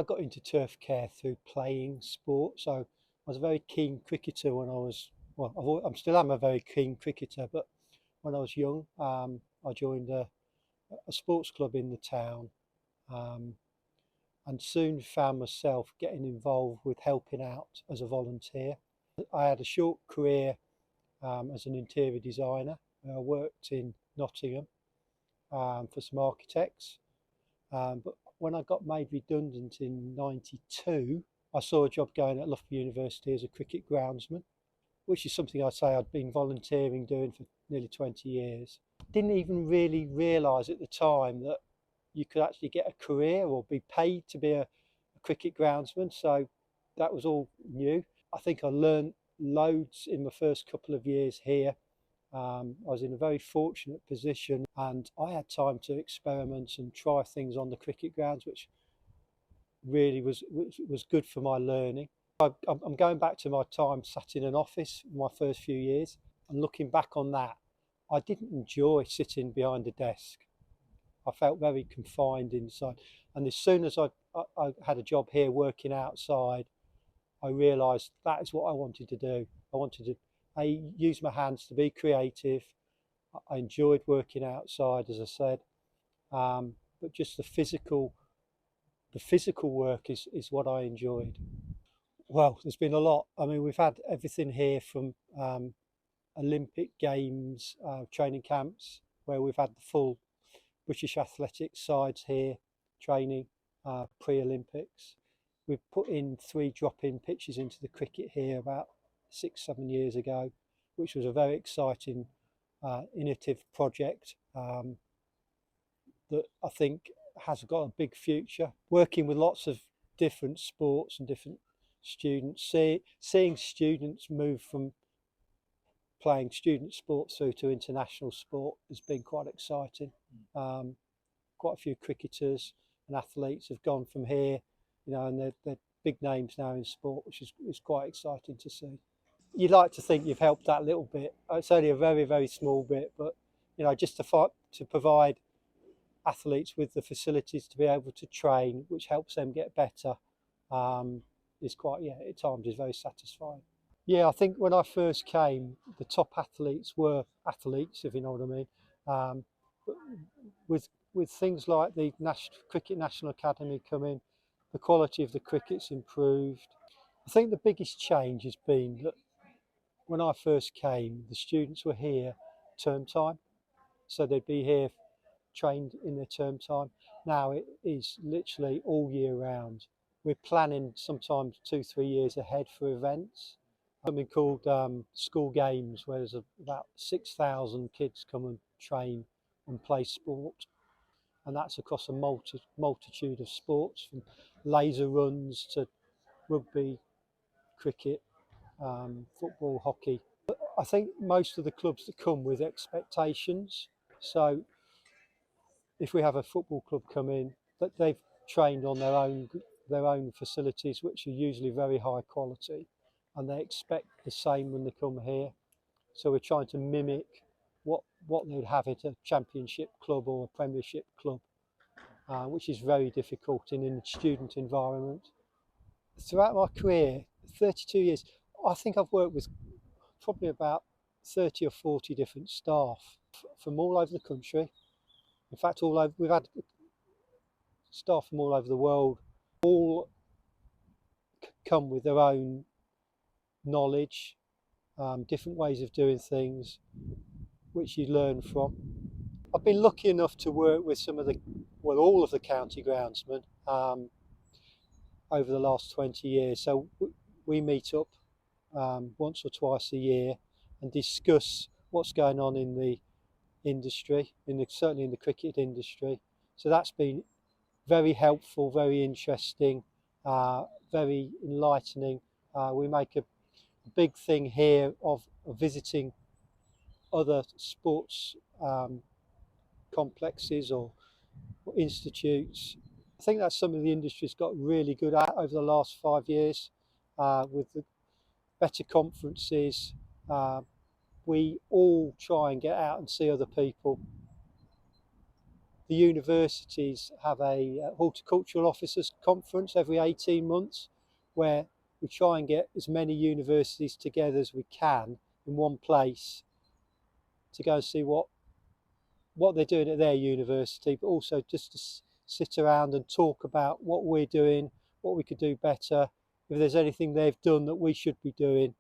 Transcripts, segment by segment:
got into turf care through playing sport. So I was a very keen cricketer when I was, well, I'm still am a very keen cricketer, but when I was young, I joined a sports club in the town, um, and soon found myself getting involved with helping out as a volunteer. I had a short career as an interior designer. I worked in Nottingham for some architects, but when I got made redundant in '92, I saw a job going at Loughborough University as a cricket groundsman, which is something I'd say I'd been volunteering doing for nearly 20 years. Didn't even really realise at the time that you could actually get a career or be paid to be a cricket groundsman. So that was all new. I think I learned loads in my first couple of years here. I was in a very fortunate position and I had time to experiment and try things on the cricket grounds, which really was good for my learning. I'm going back to my time sat in an office my first few years, and looking back on that, I didn't enjoy sitting behind a desk. I felt very confined inside. And as soon as I had a job here working outside, I realised that is what I wanted to do. I wanted to use my hands to be creative. I enjoyed working outside, as I said, but just the physical work is what I enjoyed. Well, there's been a lot. I mean, we've had everything here from Olympic Games training camps, where we've had the full British athletics sides here training pre-Olympics. We've put in 3 drop-in pitches into the cricket here about 6-7 years ago, which was a very exciting, innovative project that I think has got a big future. Working with lots of different sports and different students, seeing students move from playing student sport through to international sport has been quite exciting. Quite a few cricketers and athletes have gone from here, and they're big names now in sport, which is quite exciting to see. You'd like to think you've helped that little bit. It's only a very, very small bit, but just to provide athletes with the facilities to be able to train, which helps them get better, is quite, at times is very satisfying. Yeah, I think when I first came, the top athletes were athletes, if you know what I mean. But with things like the Cricket National Academy coming, the quality of the cricket's improved. I think the biggest change has been that when I first came, the students were here term time, so they'd be here trained in their term time. Now it is literally all year round. We're planning sometimes 2-3 years ahead for events. Something called school games, where there's about 6,000 kids come and train and play sport, and that's across a multitude of sports, from laser runs to rugby, cricket, football, hockey. But I think most of the clubs that come with expectations. So if we have a football club come in, that they've trained on their own facilities, which are usually very high quality, and they expect the same when they come here. So we're trying to mimic what they'd have at a championship club or a premiership club, which is very difficult in a student environment. Throughout my career, 32 years, I think I've worked with probably about 30 or 40 different staff from all over the country. In fact, we've had staff from all over the world, all come with their own knowledge, different ways of doing things, which you learn from. I've been lucky enough to work with all of the county groundsmen over the last 20 years. So we meet up once or twice a year and discuss what's going on in the industry, certainly in the cricket industry. So that's been very helpful, very interesting, very enlightening. We make a big thing here of visiting other sports complexes or institutes. I think that's something the industry's got really good at over the last 5 years, with the better conferences. We all try and get out and see other people. the universities have a horticultural officers conference every 18 months where we try and get as many universities together as we can in one place to go and see what they're doing at their university, but also just to sit around and talk about what we're doing, what we could do better, if there's anything they've done that we should be doing.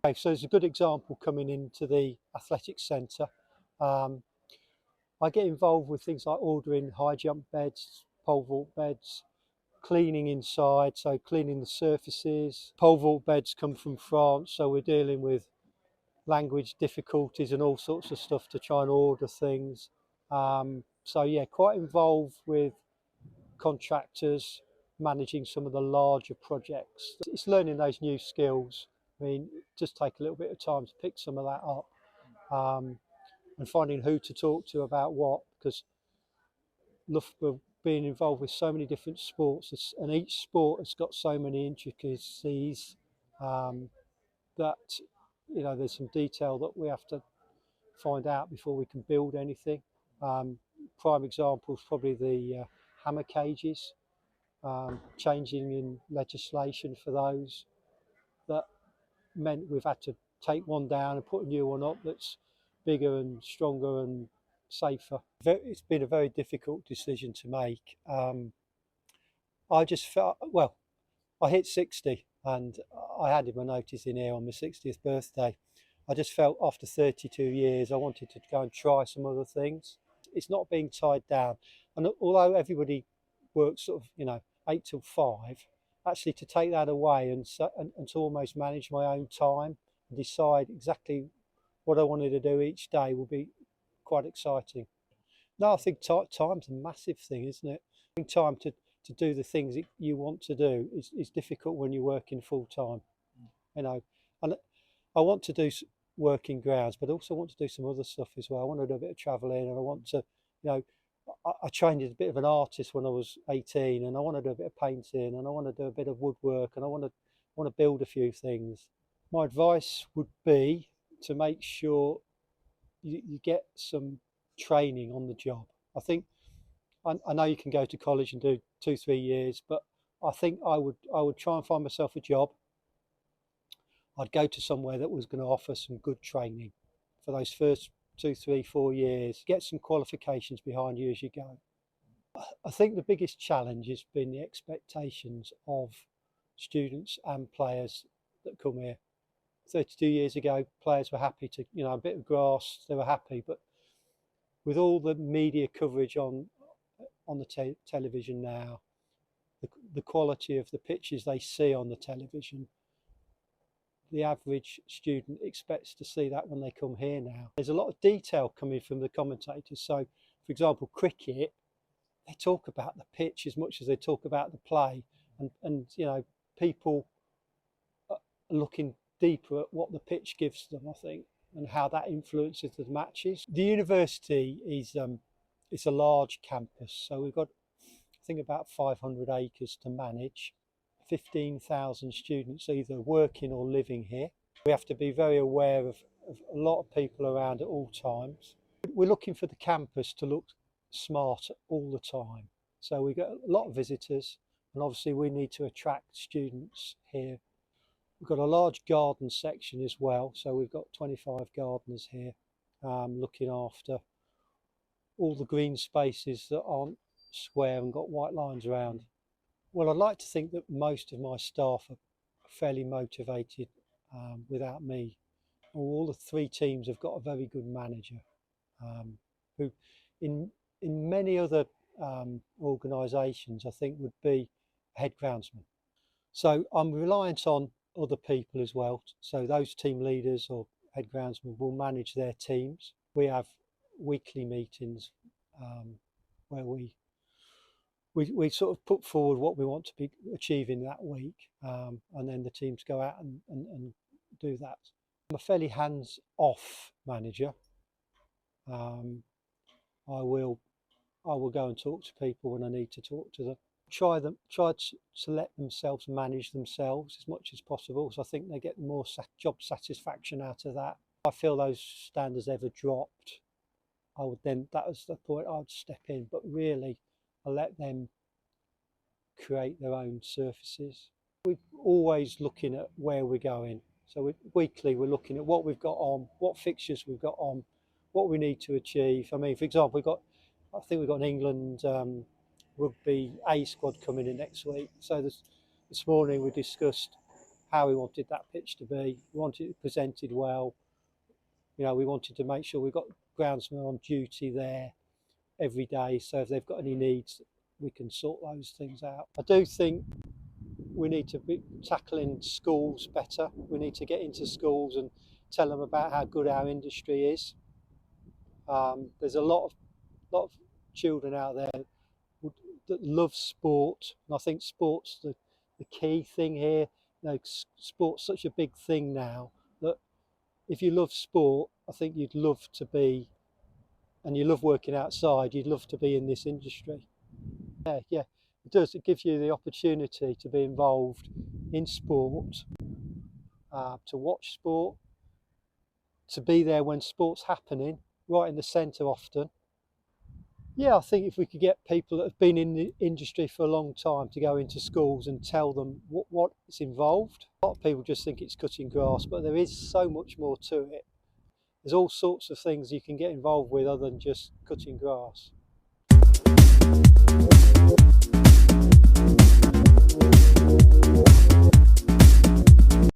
Okay, so there's a good example coming into the athletics centre. I get involved with things like ordering high jump beds, pole vault beds, cleaning inside, so cleaning the surfaces. Pole vault beds come from France, so we're dealing with language difficulties and all sorts of stuff to try and order things. So yeah, quite involved with contractors, managing some of the larger projects. It's learning those new skills. I mean, it just take a little bit of time to pick some of that up, and finding who to talk to about what, because Loughborough being involved with so many different sports, and each sport has got so many intricacies, that there's some detail that we have to find out before we can build anything. Prime example is probably the hammer cages, changing in legislation for those. That meant we've had to take one down and put a new one up that's bigger and stronger and safer. It's been a very difficult decision to make. I just felt, well, I hit 60 and I handed my notice in here on my 60th birthday. I just felt after 32 years I wanted to go and try some other things. It's not being tied down, and although everybody works sort of 8 till 5, actually to take that away and to almost manage my own time and decide exactly what I wanted to do each day will be quite exciting. No, I think time's a massive thing, isn't it? Having time to do the things that you want to do is difficult when you're working full time, and I want to do working grounds, but also want to do some other stuff as well. I want to do a bit of travelling, and I want to, I trained as a bit of an artist when I was 18, and I want to do a bit of painting, and I want to do a bit of woodwork, and I want to build a few things. My advice would be to make sure you get some training on the job. I think I know you can go to college and do 2-3 years, but I think I would try and find myself a job. I'd go to somewhere that was going to offer some good training for those first 2, 3, 4 years. Get some qualifications behind you as you go. I think the biggest challenge has been the expectations of students and players that come here. 32 years ago, players were happy to, a bit of grass, they were happy, but with all the media coverage on the television now, the quality of the pitches they see on the television, the average student expects to see that when they come here now. There's a lot of detail coming from the commentators. So, for example, cricket, they talk about the pitch as much as they talk about the play, and people are looking deeper at what the pitch gives them, I think, and how that influences the matches. The university is it's a large campus, so we've got, I think, about 500 acres to manage. 15,000 students either working or living here. We have to be very aware of a lot of people around at all times. We're looking for the campus to look smart all the time. So we get a lot of visitors, and obviously we need to attract students here. We've got a large garden section as well, so we've got 25 gardeners here, looking after all the green spaces that aren't square and got white lines around. Well, I'd like to think that most of my staff are fairly motivated without me. All the 3 teams have got a very good manager, who in many other organisations I think would be a head groundsman. So I'm reliant on other people as well. So those team leaders or head groundsmen will manage their teams. We have weekly meetings where we sort of put forward what we want to be achieving that week, and then the teams go out and do that. I'm a fairly hands-off manager. I will go and talk to people when I need to talk to them. Try to let themselves manage themselves as much as possible, so I think they get more job satisfaction out of that. I feel those standards ever dropped, that was the point I would step in. But really, I let them create their own surfaces. We're always looking at where we're going. So weekly, we're looking at what we've got on, what fixtures we've got on, what we need to achieve. I mean, for example, I think we've got an England rugby A squad coming in next week. So this morning we discussed how we wanted that pitch to be. We wanted it presented well. You know, we wanted to make sure we've got groundsmen on duty there every day. So if they've got any needs, we can sort those things out. I do think we need to be tackling schools better. We need to get into schools and tell them about how good our industry is. There's a lot of children out there that love sport, and I think sport's the key thing here. You know, sport's such a big thing now that if you love sport, I think you'd love to be, and you love working outside, you'd love to be in this industry. Yeah, it does. It gives you the opportunity to be involved in sport, to watch sport, to be there when sport's happening, right in the centre often. Yeah, I think if we could get people that have been in the industry for a long time to go into schools and tell them what's involved. A lot of people just think it's cutting grass, but there is so much more to it. There's all sorts of things you can get involved with other than just cutting grass.